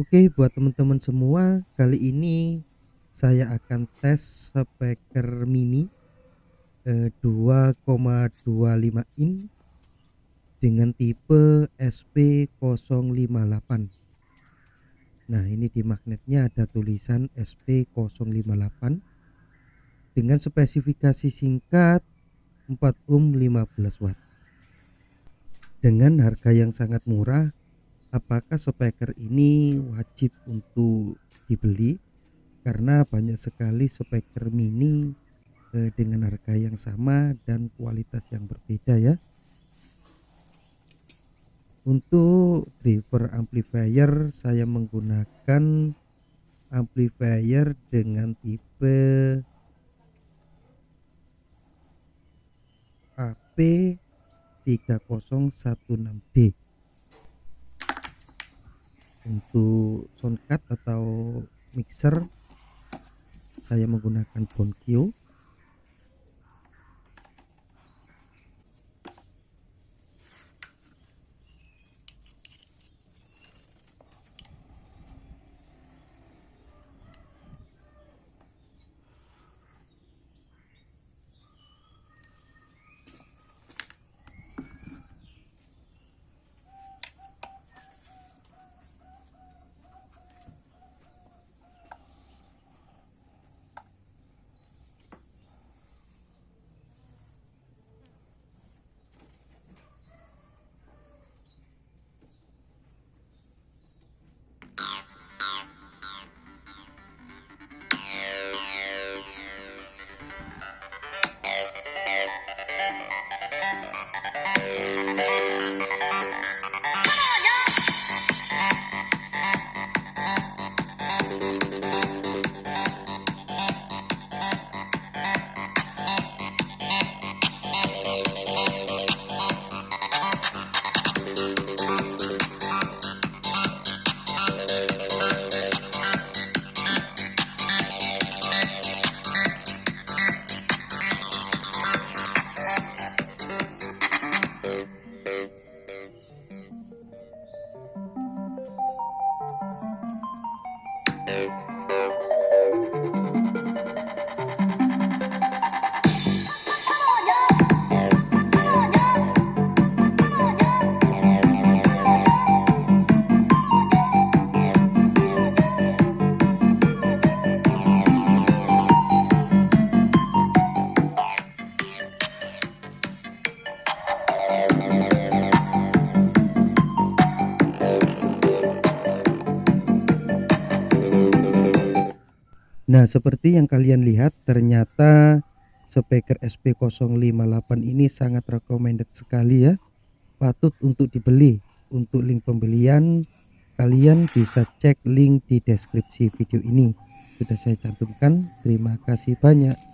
Oke, buat teman-teman semua, kali ini saya akan tes speaker mini 2,25 in dengan tipe SP058. Nah, ini di magnetnya ada tulisan SP058 dengan spesifikasi singkat 4 ohm 15 watt. Dengan harga yang sangat murah, apakah speaker ini wajib untuk dibeli? Karena banyak sekali speaker mini dengan harga yang sama dan kualitas yang berbeda ya. Untuk driver amplifier saya menggunakan amplifier dengan tipe AP3016D. Untuk sound card atau mixer saya menggunakan Bonkyo. Nah, seperti yang kalian lihat, ternyata speaker SP058 ini sangat recommended sekali ya. Patut untuk dibeli. Untuk link pembelian, kalian bisa cek link di deskripsi video ini. Sudah saya cantumkan. Terima kasih banyak.